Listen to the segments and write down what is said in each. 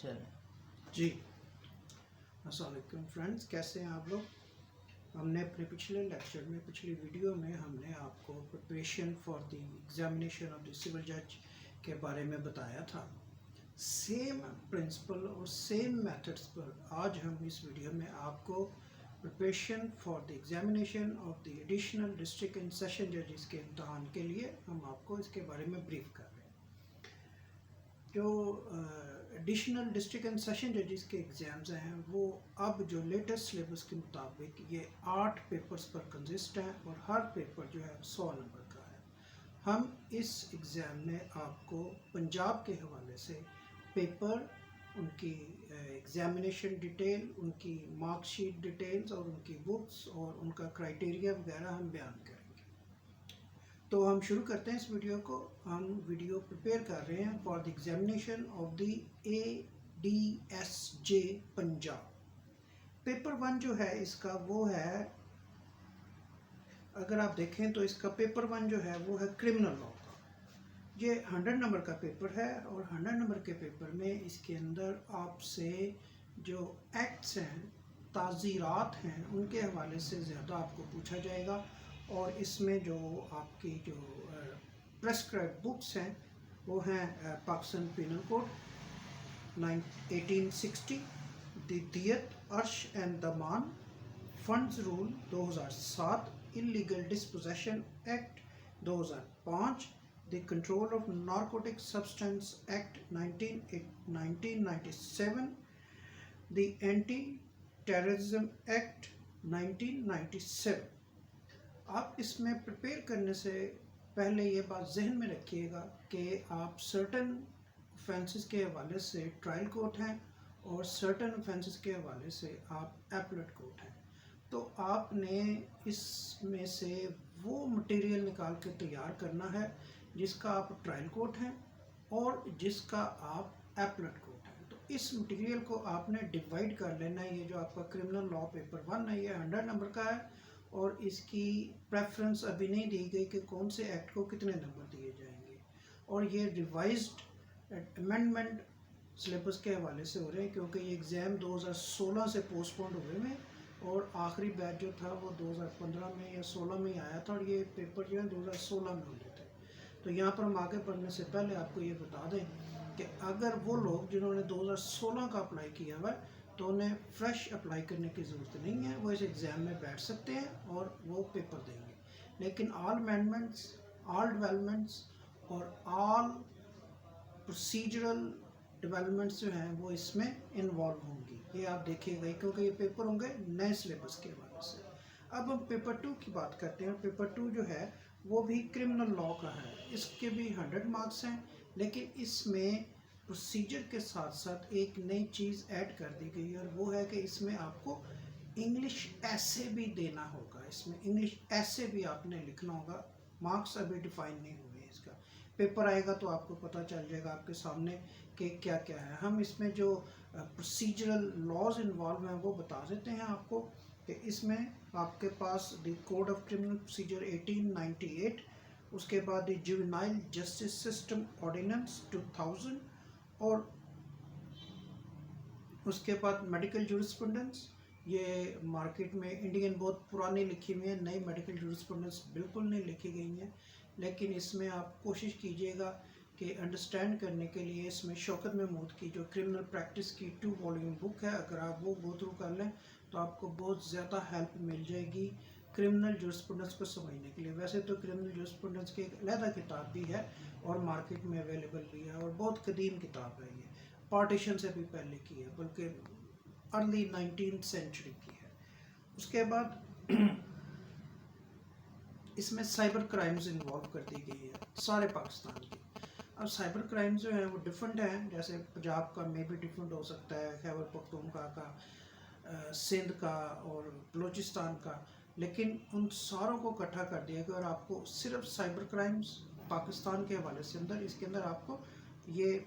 चलें जी। अस्सलाम वालेकुम फ्रेंड्स, कैसे हैं आप लोग। हमने अपने पिछले लेक्चर में, पिछली वीडियो में हमने आपको preparation for the examination of the civil जज के बारे में बताया था। सेम प्रिंसिपल और सेम मेथड्स पर आज हम इस वीडियो में आपको preparation for the examination of the additional district and session जजेस के इम्तहान के लिए हम आपको इसके बारे में ब्रीफ कर रहे हैं। जो एडिशनल डिस्ट्रिक्ट एंड सेशन जजेस के एग्ज़ाम्स हैं वो अब जो लेटेस्ट सिलेबस के मुताबिक ये 8 पेपर्स पर कंसिस्ट हैं और हर पेपर जो है 100 नंबर का है। हम इस एग्ज़ाम में आपको पंजाब के हवाले से पेपर, उनकी एग्ज़ामिनेशन डिटेल, उनकी मार्कशीट डिटेल्स और उनकी बुक्स और उनका क्राइटेरिया वगैरह हम बयान करेंगे। तो हम शुरू करते हैं इस वीडियो को। हम वीडियो प्रिपेयर कर रहे हैं for the examination of the ADSJ Punjab. Paper 1 जो है इसका वो है, अगर आप देखें तो इसका पेपर 1 जो है वो है क्रिमिनल लॉ का। ये 100 नंबर का पेपर है और 100 नंबर के पेपर में इसके अंदर आपसे जो एक्ट्स हैं, ताज़ीरात हैं, उनके हवाले से ज़्यादा आपको पूछा जाएगा। और इसमें जो आपकी जो प्रेस्क्राइब बुक्स हैं वो हैं पाकिस्तान पिनल कोड 1860, द दियत अर्श एंड दमान, funds rule 2007, illegal disposition act 2005, the control of narcotic substance act 1997, the anti terrorism act 1997। आप इसमें प्रिपेयर करने से पहले ये बात जहन में रखिएगा कि आप सर्टन ऑफेंसेस के हवाले से ट्रायल कोर्ट हैं और सर्टन ऑफेंसेस के हवाले से आप एपलेट कोर्ट हैं। तो आपने इसमें से वो मटेरियल निकाल के तैयार करना है जिसका आप ट्रायल कोर्ट हैं और जिसका आप एपलेट कोर्ट हैं। तो इस मटेरियल को आपने डिवाइड कर लेना है। ये जो आपका क्रिमिनल लॉ पेपर 1 है ये 100 नंबर का है और इसकी प्रेफरेंस अभी नहीं दी गई कि कौन से एक्ट को कितने नंबर दिए जाएंगे। और ये रिवाइज्ड अमेंडमेंट सिलेबस के हवाले से हो रहे हैं क्योंकि ये एग्ज़ाम 2016 से पोस्टपोन हुए में और आखिरी बैच जो था वो 2015 में या 16 में ही आया था और ये पेपर जो है 2016 में होने थे। तो यहाँ पर हम आगे बढ़ने से पहले आपको ये बता दें कि अगर वो लोग जिन्होंने 2016 का अप्लाई किया हुआ है तो उन्हें फ्रेश अप्लाई करने की ज़रूरत नहीं है, वो इस एग्ज़ाम में बैठ सकते हैं और वो पेपर देंगे। लेकिन ऑल अमेंडमेंट्स, ऑल डेवलपमेंट्स और ऑल प्रोसीजरल डेवलपमेंट्स जो हैं वो इसमें इन्वॉल्व होंगी। ये आप देखिएगा क्योंकि ये पेपर होंगे नए सिलेबस के हवाले से। अब हम पेपर 2 की बात करते हैं। पेपर 2 जो है वो भी क्रिमिनल लॉ का है। इसके भी 100 मार्क्स हैं, लेकिन इसमें प्रोसीजर के साथ साथ एक नई चीज़ ऐड कर दी गई है और वो है कि इसमें आपको इंग्लिश ऐसे भी देना होगा। इसमें इंग्लिश ऐसे भी आपने लिखना होगा। मार्क्स अभी डिफाइन नहीं हुए हैं। इसका पेपर आएगा तो आपको पता चल जाएगा आपके सामने कि क्या क्या है। हम इसमें जो प्रोसीजरल लॉज इन्वॉल्व हैं वो बता देते हैं आपको कि इसमें आपके पास the code of criminal procedure 1898, उसके बाद the juvenile justice system ordinance 2000 और उसके बाद मेडिकल जूरिस्प्रूडेंस। ये मार्केट में इंडियन बहुत पुरानी लिखी हुई है, नई मेडिकल जूरिस्प्रूडेंस बिल्कुल नहीं लिखी गई हैं। लेकिन इसमें आप कोशिश कीजिएगा कि अंडरस्टैंड करने के लिए इसमें शौकत महमूद की जो क्रिमिनल प्रैक्टिस की 2 वॉल्यूम बुक है, अगर आप वो गो थ्रू कर लें तो आपको बहुत ज़्यादा हेल्प मिल जाएगी क्रिमिनल जूरिस्प्रूडेंस को समझने के लिए। वैसे तो क्रिमिनल जूरिस्प्रूडेंस की एक अलहदा किताब भी है और मार्केट में अवेलेबल भी है और बहुत कदीम किताब है। ये पार्टीशन से भी पहले की है, बल्कि अर्ली 19th सेंचुरी की है। उसके बाद इसमें साइबर क्राइम्स इन्वॉल्व कर दी गई है सारे पाकिस्तान की। अब साइबर क्राइम्स जो हैं वो डिफरेंट हैं, जैसे पंजाब का में भी डिफरेंट हो सकता है, खैबर पख्तूनख्वा का, सिंध का और बलूचिस्तान का, लेकिन उन सारों को इकट्ठा कर दिया गया और आपको सिर्फ साइबर क्राइम्स पाकिस्तान के हवाले से अंदर इसके अंदर आपको ये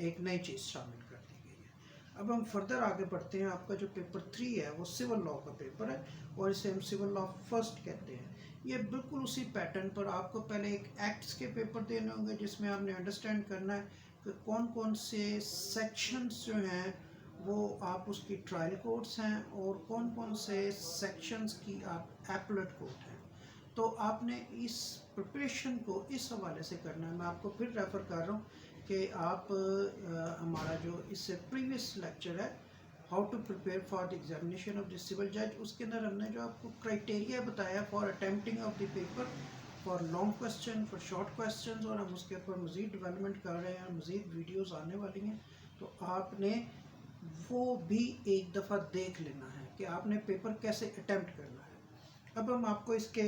एक नई चीज़ शामिल कर दी गई है। अब हम फर्दर आगे बढ़ते हैं। आपका जो पेपर 3 है वो सिविल लॉ का पेपर है और इसे हम सिविल लॉ फर्स्ट कहते हैं। ये बिल्कुल उसी पैटर्न पर आपको पहले एक एक्ट्स के पेपर देने होंगे जिसमें आपने अंडरस्टैंड करना है कि कौन कौन से सेक्शंस जो हैं वो आप उसकी ट्रायल कोर्ट्स हैं और कौन कौन से सेक्शंस की आप एपलेट कोर्ट हैं। तो आपने इस प्रिपरेशन को इस हवाले से करना है। मैं आपको फिर रेफ़र कर रहा हूँ कि आप हमारा जो इससे प्रीवियस लेक्चर है how to prepare for the examination of the civil जज, उसके अंदर हमने जो आपको क्राइटेरिया बताया for attempting of the paper, for long question, for short question, और हम उसके ऊपर मज़ीद डेवलपमेंट कर रहे हैं, मज़ीद वीडियोस आने वाली हैं। तो आपने वो भी एक दफ़ा देख लेना है कि आपने पेपर कैसे अटेम्प्ट करना है। अब हम आपको इसके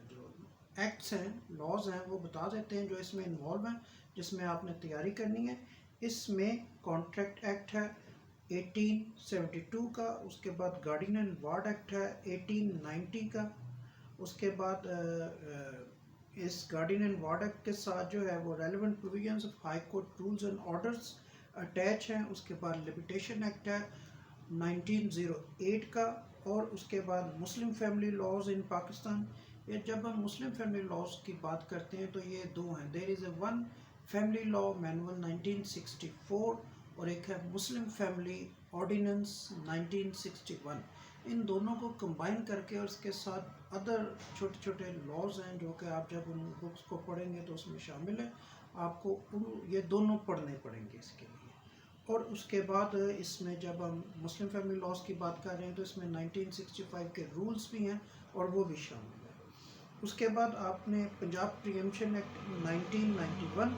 जो एक्ट्स हैं, लॉज हैं, वो बता देते हैं जो इसमें इन्वॉल्व हैं, जिसमें आपने तैयारी करनी है। इसमें कॉन्ट्रैक्ट एक्ट है 1872 का, उसके बाद गार्डियन एंड वार्ड एक्ट है 1890 का, उसके बाद इस गार्डियन एंड वार्ड एक्ट के साथ जो है वो relevant provisions of high court rules and orders attach हैं। उसके बाद लिमिटेशन एक्ट है 1908 का, और उसके बाद मुस्लिम फैमिली लॉज इन पाकिस्तान। ये जब हम मुस्लिम फैमिली लॉज की बात करते हैं तो ये दो हैं, there is a one family law manual 1964 और एक है मुस्लिम फैमिली ऑर्डिनेंस 1961। इन दोनों को कंबाइन करके और इसके साथ अदर छोटे छोटे लॉज हैं जो कि आप जब उन बुक्स को पढ़ेंगे तो उसमें शामिल है, आपको ये दोनों पढ़ने पड़ेंगे इसके लिए। और उसके बाद इसमें जब हम मुस्लिम फैमिली लॉज की बात कर रहे हैं तो इसमें 1965 के रूल्स भी हैं और वो भी शामिल है। उसके बाद आपने Punjab preemption act 1991,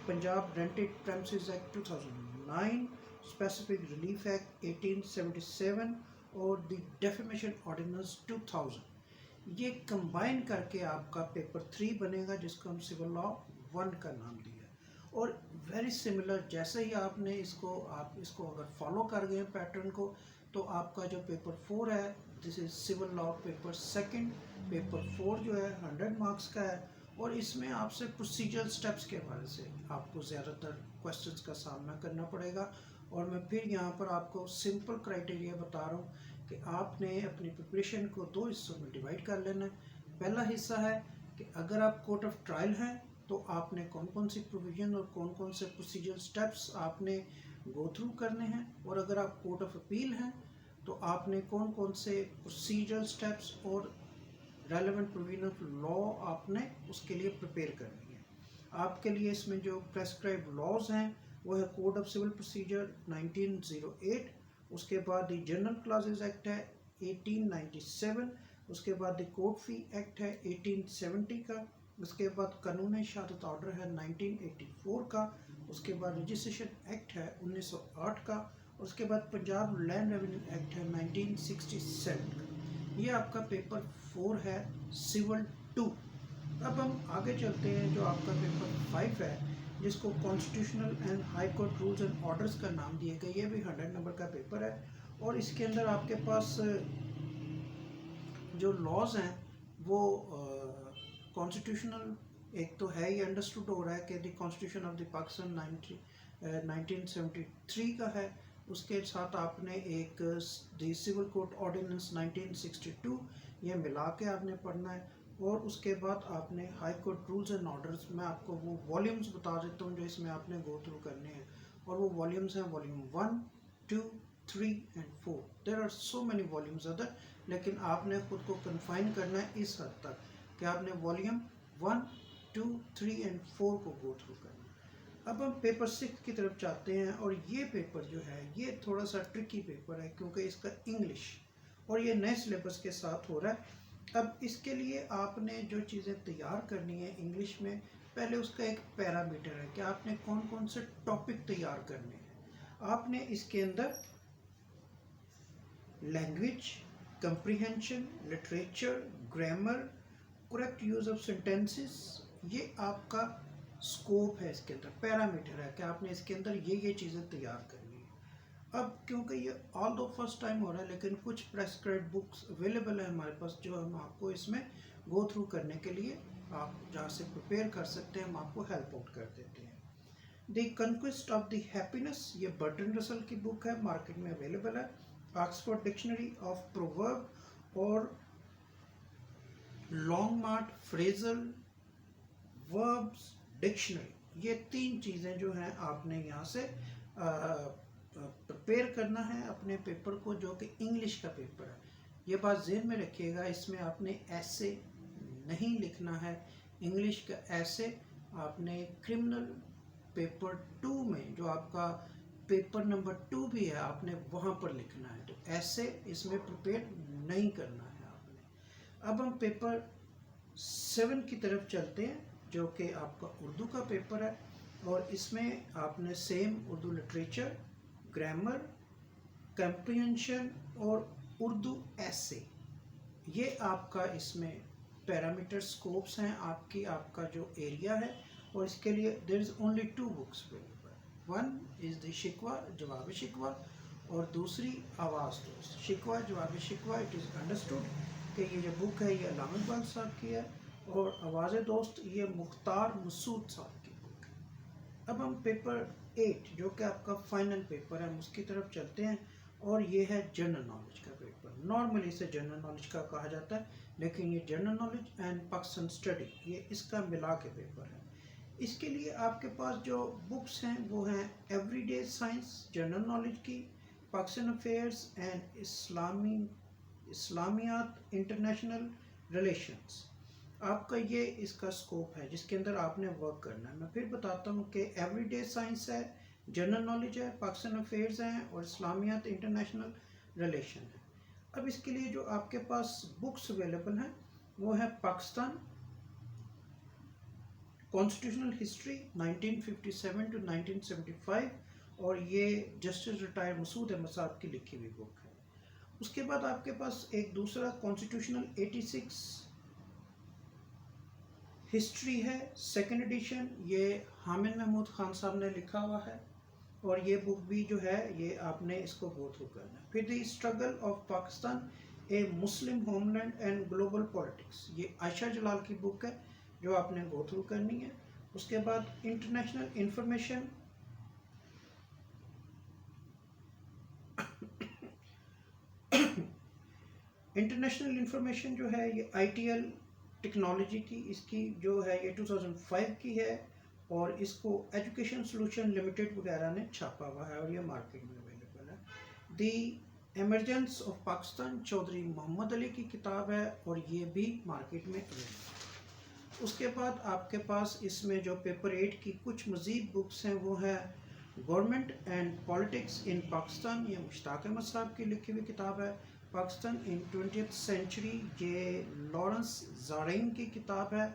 Punjab rented premises act 2009, specific relief act 1877 और द डेफेमेशन ऑर्डिनेंस 2000, ये कंबाइन करके आपका पेपर 3 बनेगा जिसको हम सिविल लॉ 1 का नाम दिया। और वेरी सिमिलर, जैसे ही आपने आप इसको अगर फॉलो कर गए पैटर्न को, तो आपका जो पेपर 4 है, this is civil law paper second. Paper 4 जो है 100 मार्क्स का है और इसमें आपसे प्रोसीजरल स्टेप्स के हवाले से आपको ज़्यादातर क्वेश्चंस का सामना करना पड़ेगा। और मैं फिर यहाँ पर आपको सिंपल क्राइटेरिया बता रहा हूँ कि आपने अपनी प्रिपरेशन को 2 हिस्सों में डिवाइड कर लेना है। पहला हिस्सा है कि अगर आप कोर्ट ऑफ ट्रायल हैं तो आपने कौन कौन सी प्रोविजन और कौन कौन से प्रोसीजरल स्टेप्स आपने गो थ्रू करने हैं, और अगर आप कोर्ट ऑफ अपील हैं तो आपने कौन कौन से प्रोसीजरल स्टेप्स और रेलेवेंट प्रोविजन ऑफ लॉ आपने उसके लिए प्रिपेयर करनी है। आपके लिए इसमें जो प्रेस्क्राइब लॉज हैं वो है कोड ऑफ सिविल प्रोसीजर 1908, उसके बाद द जनरल क्लासेस एक्ट है 1897, उसके बाद द कोर्ट फी एक्ट है 1870 का, उसके बाद कानून शहादत ऑर्डर है 1984 का, उसके बाद रजिस्ट्रेशन एक्ट है 1908 का, उसके बाद पंजाब लैंड रेवेन्यू एक्ट है 1967 का। ये आपका पेपर 4 है सिविल 2। अब हम आगे चलते हैं, जो आपका पेपर 5 है जिसको constitutional and high court rules and orders का नाम दिए गए। ये भी 100 नंबर का पेपर है और इसके अंदर आपके पास जो लॉज हैं वो कॉन्स्टिट्यूशनल एक तो है ही, अंडरस्टूड हो रहा है कि the constitution of the Pakistan 1973 का है। उसके साथ आपने एक द सिविल कोड ऑर्डिनेंस 1962, ये मिला के आपने पढ़ना है। और उसके बाद आपने high court rules and orders, मैं आपको वो वॉल्यूम्स बता देता हूँ जो इसमें आपने गो थ्रू करने हैं, और वो वॉल्यूम्स हैं volume 1, 2, 3 and 4। There are so many volumes other, लेकिन आपने खुद को कन्फाइन करना है इस हद तक कि आपने वॉल्यूम 1, 2, 3 एंड 4 को गो थ्रू करना है। अब हम पेपर 6 की तरफ चाहते हैं, और ये पेपर जो है ये थोड़ा सा ट्रिकी पेपर है क्योंकि इसका इंग्लिश और ये नए सिलेबस के साथ हो रहा है। अब इसके लिए आपने जो चीज़ें तैयार करनी है इंग्लिश में, पहले उसका एक पैरामीटर है कि आपने कौन कौन से टॉपिक तैयार करने हैं। आपने इसके अंदर language, comprehension, literature, grammar, correct use of sentences, ये आपका स्कोप है, इसके अंदर पैरामीटर है कि आपने इसके अंदर ये चीज़ें तैयार करनी है। अब क्योंकि ये ऑल दो फर्स्ट टाइम हो रहा है, लेकिन कुछ प्रेस्क्राइब्ड बुक्स अवेलेबल है हमारे पास जो हम आपको इसमें गो थ्रू करने के लिए आप जहाँ से प्रिपेयर कर सकते हैं, हम आपको हेल्प आउट कर देते हैं। The conquest of the happiness, ये बर्टन रसल की बुक है, मार्केट में अवेलेबल है। ऑक्सफोर्ड डिक्शनरी ऑफ प्रोवर्ब और लॉन्गमार्ट फ्रेजल वर्ब्स डिक्शनरी, ये 3 चीज़ें जो हैं आपने यहाँ से प्रिपेयर करना है अपने पेपर को, जो कि इंग्लिश का पेपर है। ये बात ज़हन में रखिएगा, इसमें आपने ऐसे नहीं लिखना है। इंग्लिश का ऐसे आपने क्रिमिनल पेपर 2 में, जो आपका पेपर नंबर 2 भी है, आपने वहाँ पर लिखना है। तो ऐसे इसमें प्रिपेयर नहीं करना है आपने। अब हम पेपर 7 की तरफ चलते हैं, जो कि आपका उर्दू का पेपर है। और इसमें आपने same Urdu literature, grammar, comprehension और उर्दू ऐसे, ये आपका इसमें पैरामीटर स्कोप्स हैं आपका जो एरिया है। और इसके लिए there is only 2 books available. One is the Shikwa, Jawab शिकवा, और दूसरी आवाज़ दोस्त। शिकवा जवाब शिकवा, इट इज़ अंडरस्टूड कि ये जो बुक है ये अल्लामा इकबाल साहब की है, और आवाज़ दोस्त ये मुख्तार मसूद साहब की बुक है। अब हम पेपर 8 जो कि आपका फाइनल पेपर है, हम उसकी तरफ चलते हैं। और ये है जनरल नॉलेज का पेपर। नॉर्मली इसे जनरल नॉलेज का कहा जाता है, लेकिन ये general knowledge and Pakistan study, ये इसका मिला के पेपर है। इसके लिए आपके पास जो बुक्स हैं वो हैं एवरीडे साइंस जनरल नॉलेज की, Pakistan affairs and Islamiat international relations. आपका ये इसका स्कोप है जिसके अंदर आपने वर्क करना है। मैं फिर बताता हूँ कि एवरीडे साइंस है, जनरल नॉलेज है, पाकिस्तान अफेयर्स हैं और इस्लामियात इंटरनेशनल रिलेशन है। अब इसके लिए जो आपके पास बुक्स अवेलेबल हैं वो है पाकिस्तान कॉन्स्टिट्यूशनल हिस्ट्री 1957 टू 1975, और ये जस्टिस रिटायर्ड मसूद अहमद साहब की लिखी हुई बुक है। उसके बाद आपके पास एक दूसरा कॉन्स्टिट्यूशनल 86 हिस्ट्री है, सेकंड एडिशन, ये हामिद महमूद खान साहब ने लिखा हुआ है। और ये बुक भी जो है ये आपने इसको गो थ्रू करना है। फिर the struggle of Pakistan A Muslim homeland and global politics, ये आयशा जलाल की बुक है जो आपने गो थ्रू करनी है। उसके बाद इंटरनेशनल इंफॉर्मेशन इंटरनेशनल इंफॉर्मेशन जो है ये ITL टेक्नोलॉजी की, इसकी जो है ये 2005 की है, और इसको एजुकेशन सॉल्यूशन लिमिटेड वगैरह ने छापा हुआ है और ये मार्केट में अवेलेबल है। दी एमरजेंस ऑफ पाकिस्तान चौधरी मोहम्मद अली की किताब है और ये भी मार्केट में अवेलेबल है। उसके बाद आपके पास इसमें जो पेपर 8 की कुछ मज़ीद बुक्स हैं वो है government and politics in Pakistan, ये मुश्ताक अहमद साहब की लिखी हुई किताब है। पाकिस्तान इन 20th सेंचुरी, ये लॉरेंस ज़ारेन की किताब है।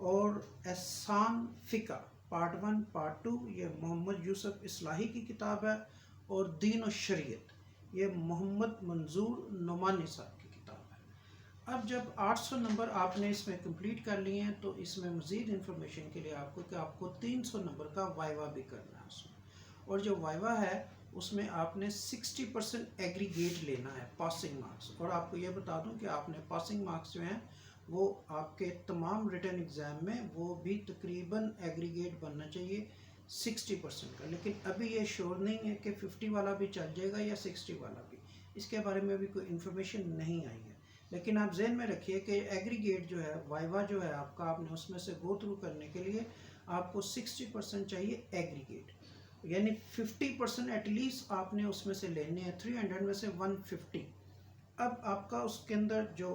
और एहसान फ़िका पार्ट 1 पार्ट 2, ये मोहम्मद यूसुफ इस्लाही की किताब है। और दीन और शरीयत, ये मोहम्मद मंजूर नोमानी साहब की किताब है। अब जब 800 नंबर आपने इसमें कंप्लीट कर लिए हैं तो इसमें मज़ीद इन्फॉर्मेशन के लिए आपको 300 नंबर का वाइवा भी करना है उसमें। और जो वाइवा है उसमें आपने 60% एग्रीगेट लेना है, पासिंग मार्क्स। और आपको ये बता दूं कि आपने पासिंग मार्क्स जो हैं वो आपके तमाम रिटन एग्ज़ाम में वो भी तकरीबन एग्रीगेट बनना चाहिए 60% का। लेकिन अभी ये श्योर नहीं है कि 50 वाला भी चल जाएगा या 60 वाला भी, इसके बारे में अभी कोई इन्फॉर्मेशन नहीं आई है। लेकिन आप जहन में रखिए कि एग्रीगेट जो है, वाइवा जो है आपका, आपने उसमें से गो थ्रू करने के लिए आपको 60% चाहिए एग्रीगेट, यानी 50% एटलीस्ट आपने उसमें से लेने हैं, 300 में से 150। अब आपका उसके अंदर जो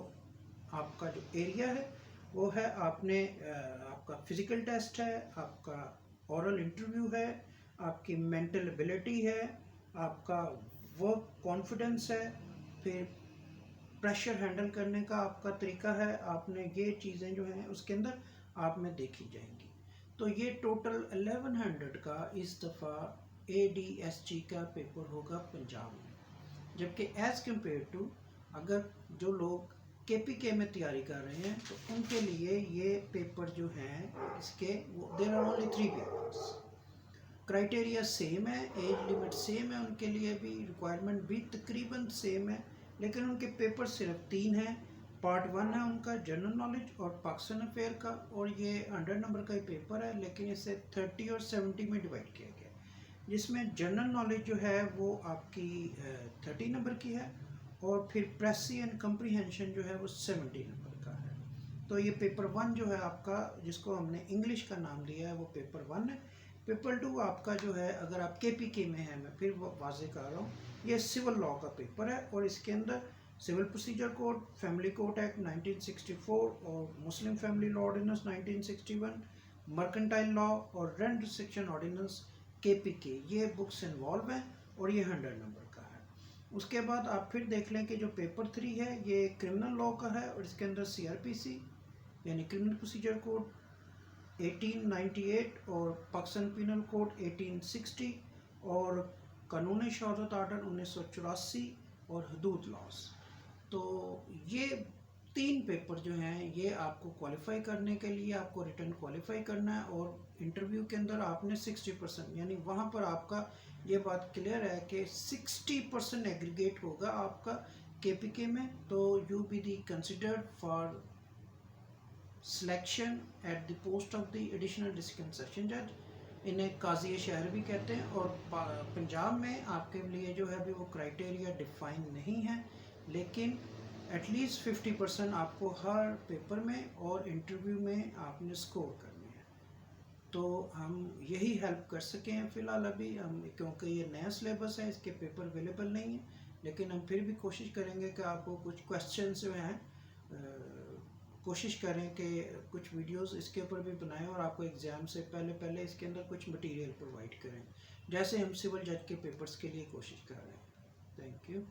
आपका जो एरिया है वो है आपका फिज़िकल टेस्ट है, आपका ओरल इंटरव्यू है, आपकी मेंटल एबिलिटी है, आपका वर्क कॉन्फिडेंस है, फिर प्रेशर हैंडल करने का आपका तरीका है। आपने ये चीज़ें जो हैं उसके अंदर आप में देखी जाएंगी। तो ये टोटल 1100 का इस दफ़ा ADSG का पेपर होगा पंजाब में। जबकि एज़ कम्पेयर टू अगर जो लोग KPK में तैयारी कर रहे हैं तो उनके लिए ये पेपर जो हैं इसके वो there are only 3 papers. Criteria same है, एज लिमिट सेम है, उनके लिए भी रिक्वायरमेंट भी तकरीबन सेम है, लेकिन उनके पेपर सिर्फ 3 हैं। पार्ट 1 है उनका जनरल नॉलेज और पाकिस्तान अफेयर का, और ये 100 नंबर का ही पेपर है, लेकिन इसे 30 और 70 में डिवाइड किया गया, जिसमें जनरल नॉलेज जो है वो आपकी 30 नंबर की है, और फिर प्रेसी एंड कंप्रीहेंशन जो है वो 70 नंबर का है। तो ये पेपर 1 जो है आपका, जिसको हमने इंग्लिश का नाम दिया है, वो पेपर 1 है। पेपर 2 आपका जो है, अगर आप KPK में है, मैं फिर वाजे कर रहा हूँ, ये सिविल लॉ का पेपर है और इसके अंदर civil procedure code, family court act 1964 और Muslim family law ordinance 1961, mercantile law और रेंट रिस्ट्रिक्शन ऑर्डिनेंस KPK, ये बुक्स इन्वॉल्व हैं और ये 100 नंबर का है। उसके बाद आप फिर देख लें कि जो पेपर 3 है ये क्रिमिनल लॉ का है और इसके अंदर CRPC यानी क्रिमिनल प्रोसीजर कोड 1898 और पाकिस्तान पिनल कोड 1860 और कानून शहादत आर्डर 1984 और हदूद लॉस। तो ये 3 पेपर जो हैं ये आपको क्वालिफाई करने के लिए आपको रिटर्न क्वालिफाई करना है और इंटरव्यू के अंदर आपने 60% यानी वहाँ पर आपका ये बात क्लियर है कि 60% एग्रीगेट होगा आपका KPK में, तो you be the considered for selection at the post of the additional district session जज। इन्हें काजी शहर भी कहते हैं और पंजाब में आपके लिए जो है अभी वो क्राइटेरिया डिफाइन नहीं है, लेकिन एटलीस्ट 50% आपको हर पेपर में और इंटरव्यू में आपने स्कोर करनी है। तो हम यही हेल्प कर सके हैं फ़िलहाल अभी हम, क्योंकि ये नया सिलेबस है, इसके पेपर अवेलेबल नहीं है, लेकिन हम फिर भी कोशिश करेंगे कि आपको कुछ क्वेश्चन जो हैं कोशिश करें कि कुछ वीडियोस इसके ऊपर भी बनाएं और आपको एग्ज़ाम से पहले इसके अंदर कुछ मटेरियल प्रोवाइड करें, जैसे हम सिविल जज के पेपर्स के लिए कोशिश कर रहे हैं। Thank you.